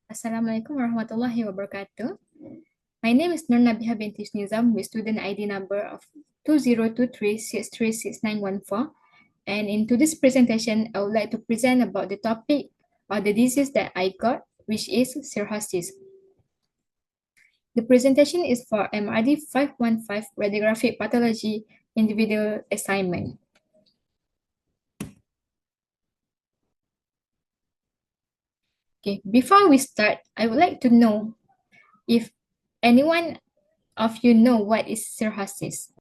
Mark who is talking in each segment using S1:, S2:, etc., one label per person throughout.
S1: Assalamualaikum warahmatullahi wabarakatuh. My name is Nabihah Binti Yusnizam with student ID number of 2023636914. And in today's presentation, I would like to present about the topic or the disease that I got, which is cirrhosis. The presentation is for MRD515 radiographic pathology individual assignment. Okay, before we start, I would like to know if anyone of you know what is cirrhosis.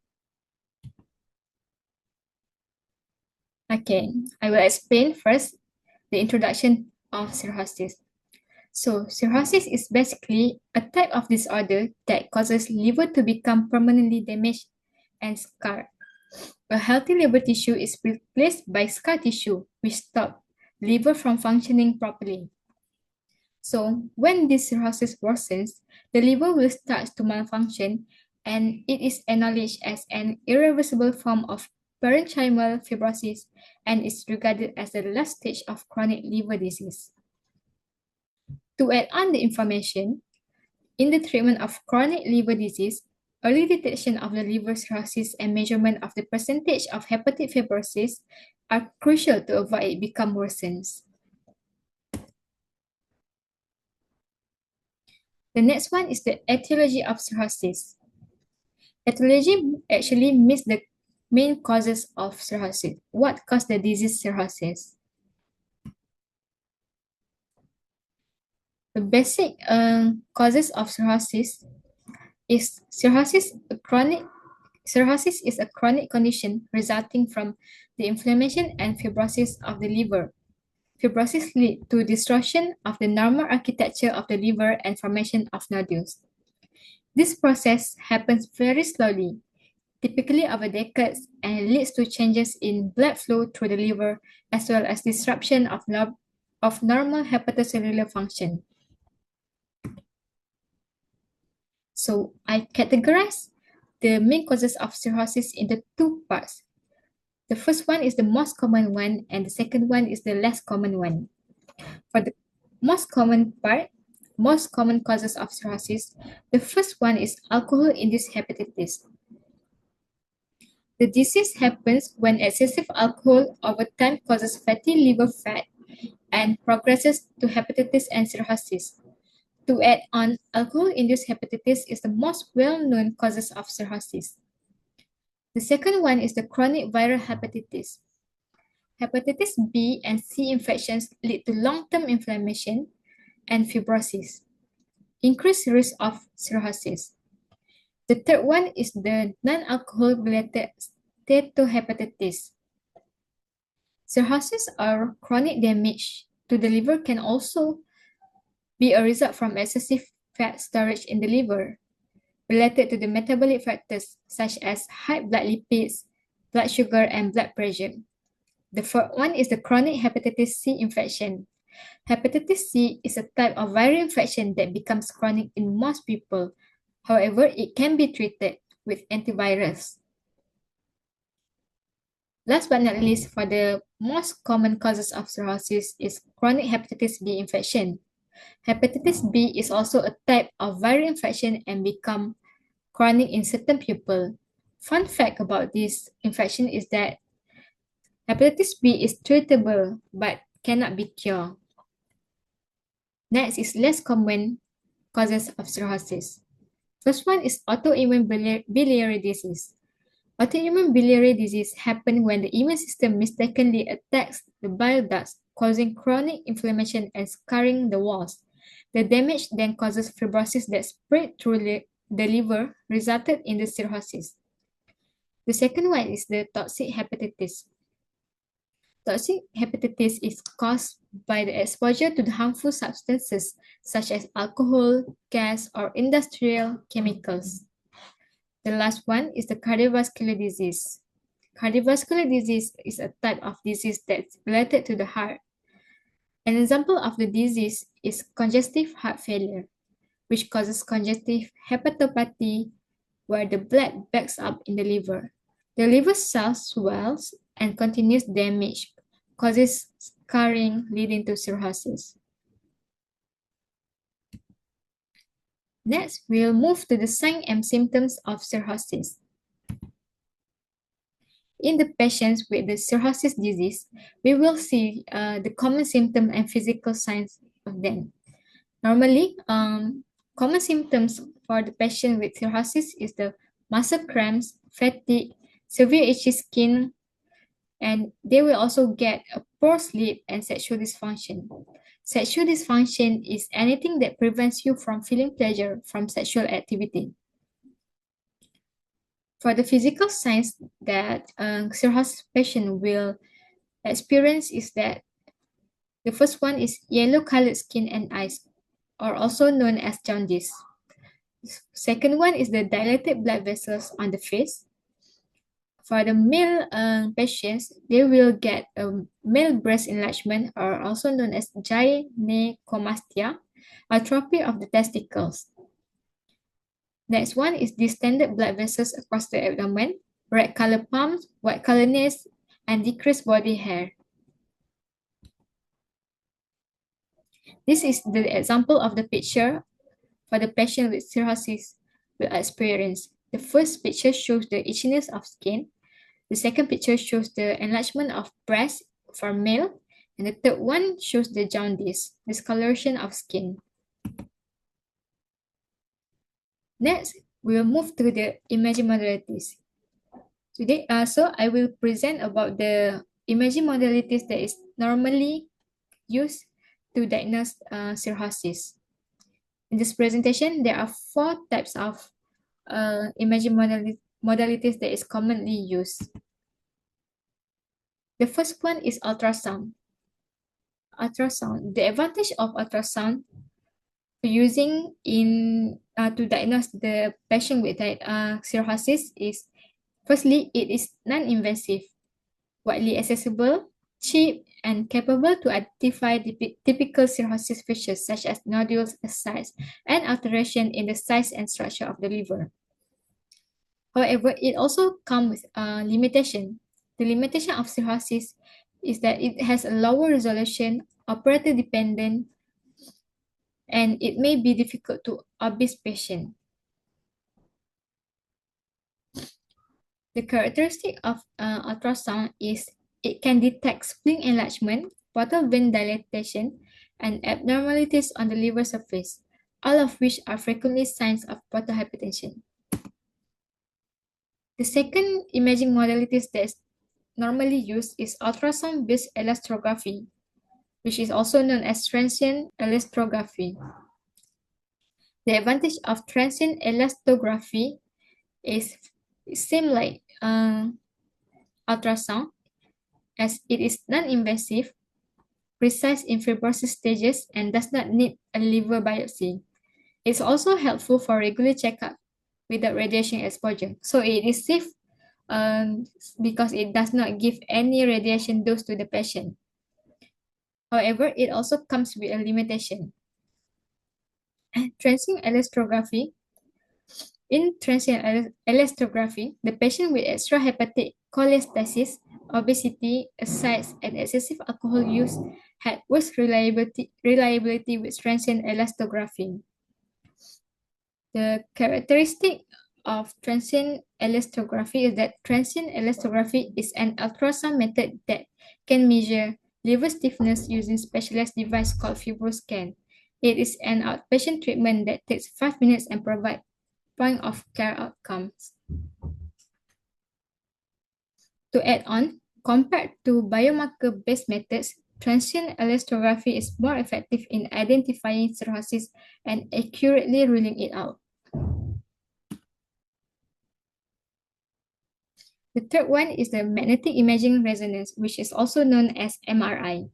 S1: Okay, I will explain first the introduction of cirrhosis. So, cirrhosis is basically a type of disorder that causes liver to become permanently damaged and scarred. A healthy liver tissue is replaced by scar tissue, which stops liver from functioning properly. So, when this cirrhosis worsens, the liver will start to malfunction and it is acknowledged as an irreversible form of parenchymal fibrosis and is regarded as the last stage of chronic liver disease. To add on the information, in the treatment of chronic liver disease, early detection of the liver cirrhosis and measurement of the percentage of hepatic fibrosis are crucial to avoid it become worsens. The next one is the etiology of cirrhosis. Etiology actually means the main causes of cirrhosis. What caused the disease cirrhosis? The basic causes of cirrhosis is cirrhosis is a chronic condition resulting from the inflammation and fibrosis of the liver. Fibrosis leads to distortion of the normal architecture of the liver and formation of nodules. This process happens very slowly, typically over decades, and leads to changes in blood flow through the liver as well as disruption of normal hepatocellular function. So I categorize the main causes of cirrhosis into two parts. The first one is the most common one, and the second one is the less common one. For the most common causes of cirrhosis, the first one is alcohol-induced hepatitis. The disease happens when excessive alcohol over time causes fatty liver fat and progresses to hepatitis and cirrhosis. To add on, alcohol-induced hepatitis is the most well-known causes of cirrhosis. The second one is the chronic viral hepatitis. Hepatitis B and C infections lead to long-term inflammation and fibrosis, increased risk of cirrhosis. The third one is the non-alcohol related steatohepatitis. Cirrhosis or chronic damage to the liver can also be a result from excessive fat storage in the liver, related to the metabolic factors such as high blood lipids, blood sugar, and blood pressure. The fourth one is the chronic hepatitis C infection. Hepatitis C is a type of viral infection that becomes chronic in most people. However, it can be treated with antivirals. Last but not least, for the most common causes of cirrhosis is chronic hepatitis B infection. Hepatitis B is also a type of viral infection and become chronic in certain people. Fun fact about this infection is that hepatitis B is treatable but cannot be cured. Next is less common causes of cirrhosis. First one is autoimmune biliary disease. Autoimmune biliary disease happens when the immune system mistakenly attacks the bile ducts, causing chronic inflammation and scarring the walls. The damage then causes fibrosis that spread through the liver, resulted in the cirrhosis. The second one is the toxic hepatitis. Toxic hepatitis is caused by the exposure to the harmful substances such as alcohol, gas, or industrial chemicals. The last one is the cardiovascular disease. Cardiovascular disease is a type of disease that's related to the heart. An example of the disease is congestive heart failure, which causes congestive hepatopathy, where the blood backs up in the liver. The liver cells swells and continuous damage causes scarring leading to cirrhosis. Next, we'll move to the signs and symptoms of cirrhosis. In the patients with the cirrhosis disease, we will see the common symptoms and physical signs of them. Normally, common symptoms for the patient with cirrhosis is the muscle cramps, fatigue, severe itchy skin, and they will also get a poor sleep and sexual dysfunction. Sexual dysfunction is anything that prevents you from feeling pleasure from sexual activity. For the physical signs that cirrhosis patient will experience is that the first one is yellow colored skin and eyes, or also known as jaundice. Second one is the dilated blood vessels on the face. For the male patients, they will get a male breast enlargement, or also known as gynecomastia, atrophy of the testicles. Next one is distended blood vessels across the abdomen, red color palms, white color nails, and decreased body hair. This is the example of the picture for the patient with cirrhosis will experience. The first picture shows the itchiness of skin. The second picture shows the enlargement of breast for male. And the third one shows the jaundice, discoloration of skin. Next, we will move to the imaging modalities. Today, so I will present about the imaging modalities that is normally used to diagnose cirrhosis. In this presentation, there are 4 types of imaging modalities that is commonly used. The first one is ultrasound. Ultrasound. The advantage of ultrasound using in to diagnose the patient with cirrhosis is, firstly, it is non-invasive, widely accessible, cheap, and capable to identify typical cirrhosis features such as nodules, ascites, and alteration in the size and structure of the liver. However, it also comes with a limitation. The limitation of cirrhosis is that it has a lower resolution, operator dependent, and it may be difficult to obese patient. The characteristic of ultrasound is it can detect spleen enlargement, portal vein dilatation, and abnormalities on the liver surface, all of which are frequently signs of portal hypertension. The second imaging modality that is normally used is ultrasound-based elastography, which is also known as transient elastography. The advantage of transient elastography is same like ultrasound, as it is non-invasive, precise in fibrosis stages, and does not need a liver biopsy. It's also helpful for regular checkup without radiation exposure. So it is safe because it does not give any radiation dose to the patient. However, it also comes with a limitation. Transient elastography. In transient elastography, the patient with extrahepatic cholestasis, obesity, ascites, and excessive alcohol use had worse reliability with transient elastography. The characteristic of transient elastography is that transient elastography is an ultrasound method that can measure liver stiffness using specialized device called FibroScan. It is an outpatient treatment that takes 5 minutes and provides point of care outcomes. To add on, compared to biomarker-based methods, transient elastography is more effective in identifying cirrhosis and accurately ruling it out. The third one is the magnetic imaging resonance, which is also known as MRI.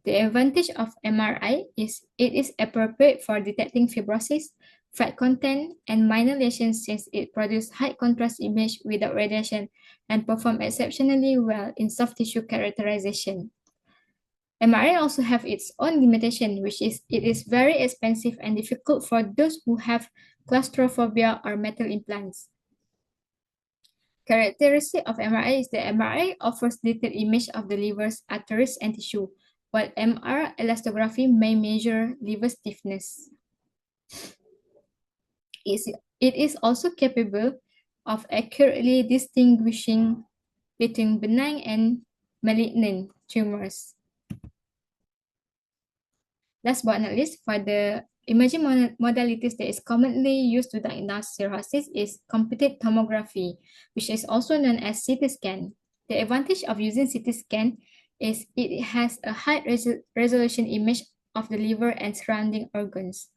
S1: The advantage of MRI is it is appropriate for detecting fibrosis, fat content, and minor lesions since it produces high contrast image without radiation and performs exceptionally well in soft tissue characterization. MRI also have its own limitation, which is it is very expensive and difficult for those who have claustrophobia or metal implants. Characteristic of MRI is that MRI offers detailed image of the liver's arteries and tissue, while MR elastography may measure liver stiffness. It is also capable of accurately distinguishing between benign and malignant tumors. Last but not least, for the imaging modalities that is commonly used to diagnose cirrhosis is computed tomography, which is also known as CT scan. The advantage of using CT scan is it has a high resolution image of the liver and surrounding organs.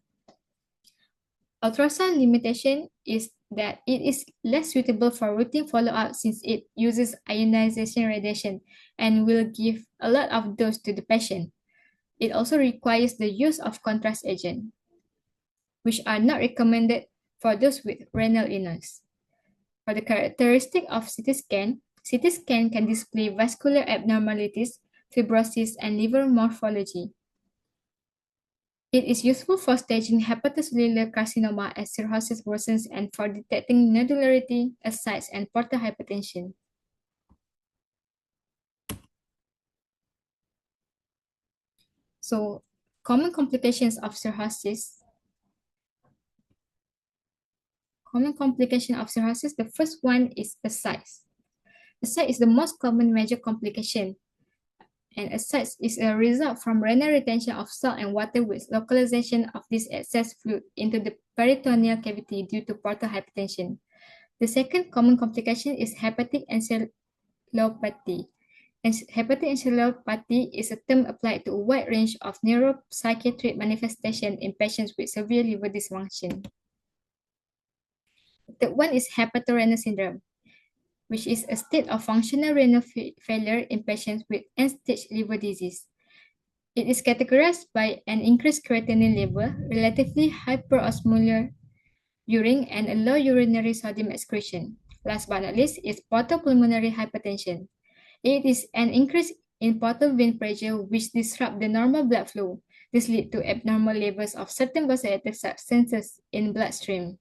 S1: Ultrasound limitation is that it is less suitable for routine follow-up since it uses ionization radiation and will give a lot of dose to the patient. It also requires the use of contrast agent, which are not recommended for those with renal illness. For the characteristic of CT scan can display vascular abnormalities, fibrosis, and liver morphology. It is useful for staging hepatocellular carcinoma as cirrhosis worsens and for detecting nodularity, ascites, and portal hypertension. So, common complications of cirrhosis. The first one is ascites. Ascite is the most common major complication, and ascites is a result from renal retention of salt and water with localization of this excess fluid into the peritoneal cavity due to portal hypertension. The second common complication is hepatic encephalopathy. Hepatic encephalopathy is a term applied to a wide range of neuropsychiatric manifestations in patients with severe liver dysfunction. The third one is hepatorenal syndrome, which is a state of functional renal failure in patients with end-stage liver disease. It is categorized by an increased creatinine level, relatively hyperosmolar urine, and a low urinary sodium excretion. Last but not least is portal pulmonary hypertension. It is an increase in portal vein pressure which disrupts the normal blood flow. This leads to abnormal levels of certain vasoactive substances in bloodstream.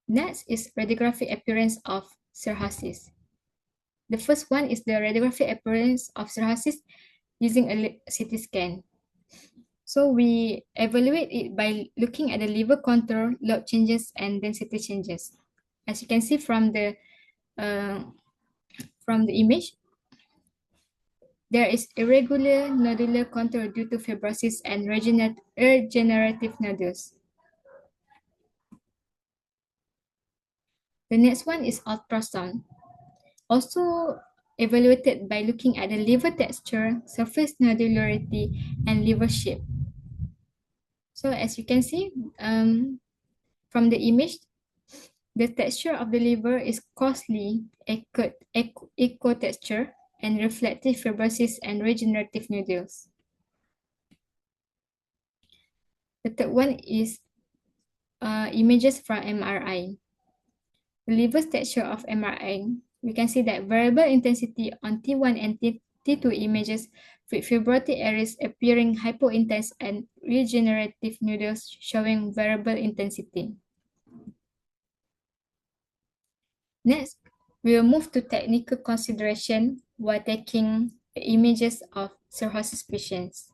S1: Next is radiographic appearance of cirrhosis. The first one is the radiographic appearance of cirrhosis using a CT scan. So we evaluate it by looking at the liver contour, lobe changes, and density changes. As you can see from the image, there is irregular nodular contour due to fibrosis and regenerative nodules. The next one is ultrasound. Also evaluated by looking at the liver texture, surface nodularity, and liver shape. So as you can see from the image, the texture of the liver is coarsely echo texture and reflective fibrosis and regenerative nodules. The third one is images from MRI. The liver texture of MRI, we can see that variable intensity on T1 and T2 images with fibrotic areas appearing hypointense and regenerative nodules showing variable intensity. Next, we will move to technical consideration while taking the images of cirrhosis patients.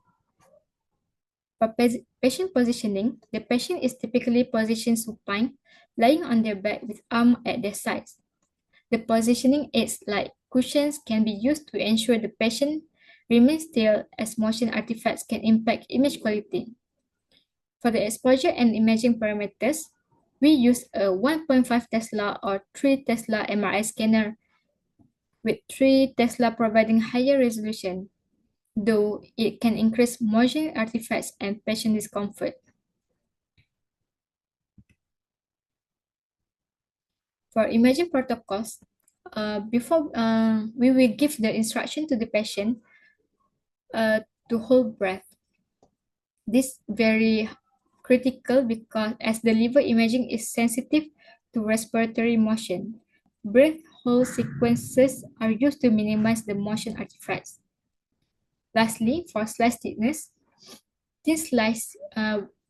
S1: For patient positioning, the patient is typically positioned supine, lying on their back with arms at their sides. The positioning aids like cushions can be used to ensure the patient remains still as motion artifacts can impact image quality. For the exposure and imaging parameters, we use a 1.5 Tesla or 3 Tesla MRI scanner with 3 Tesla providing higher resolution, though it can increase motion artifacts and patient discomfort. For imaging protocols, before we will give the instruction to the patient to hold breath. This very critical because as the liver imaging is sensitive to respiratory motion, breath hold sequences are used to minimize the motion artifacts. Lastly, for slice thickness, this slice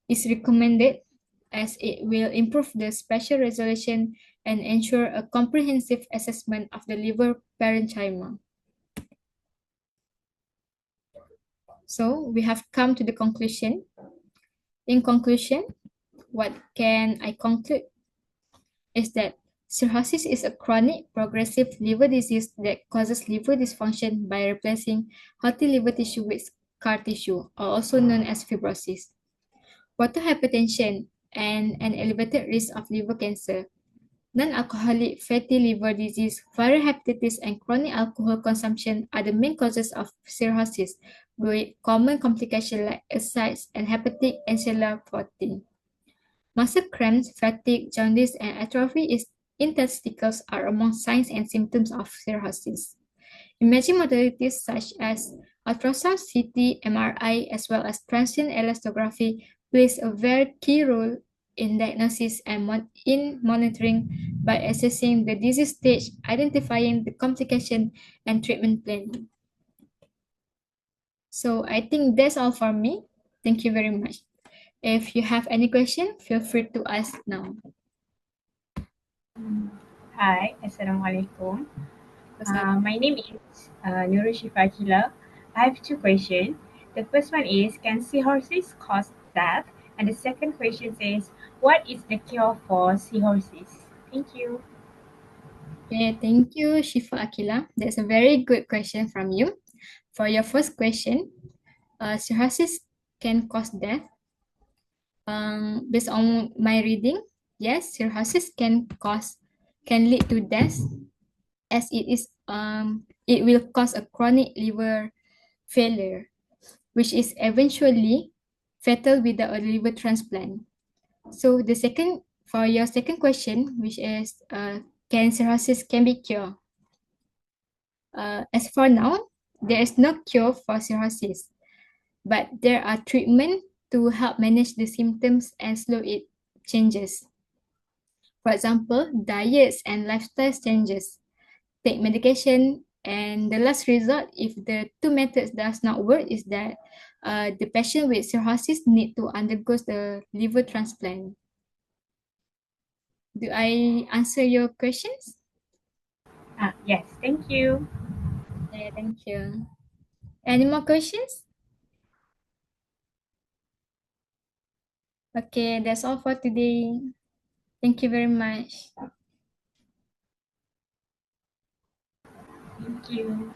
S1: is recommended as it will improve the spatial resolution and ensure a comprehensive assessment of the liver parenchyma. So we have come to the conclusion. In conclusion, what can I conclude is that cirrhosis is a chronic progressive liver disease that causes liver dysfunction by replacing healthy liver tissue with scar tissue, or also known as fibrosis. Portal hypertension and an elevated risk of liver cancer, non-alcoholic fatty liver disease, viral hepatitis, and chronic alcohol consumption are the main causes of cirrhosis, with common complications like ascites and hepatic encephalopathy. Muscle cramps, fatigue, jaundice, and atrophy in testicles are among signs and symptoms of cirrhosis. Imaging modalities such as ultrasound, CT, MRI, as well as transient elastography plays a very key role in diagnosis and in monitoring by assessing the disease stage, identifying the complication, and treatment planning. So I think that's all for me. Thank you very much. If you have any question, feel free to ask now.
S2: Hi, Assalamualaikum.
S1: Assalamualaikum.
S2: My name is Nurishifakila. I have two questions. The first one is, can cirrhosis cause death? And the second question is, what is the cure for cirrhosis? Thank you.
S1: Okay, thank you, Shifa Akila. That's a very good question from you. For your first question, cirrhosis can cause death. Based on my reading, yes, cirrhosis can lead to death, as it will cause a chronic liver failure, which is eventually fatal without a liver transplant. So for your second question, which is can cirrhosis can be cured? As for now, there is no cure for cirrhosis, but there are treatments to help manage the symptoms and slow it changes. For example, diets and lifestyle changes, take medication, and the last result, if the two methods does not work, is that the patient with cirrhosis need to undergo the liver transplant. Do I answer your questions?
S2: Yes, thank you.
S1: Yeah, thank you. Any more questions? Okay, that's all for today. Thank you very much.
S2: Thank you.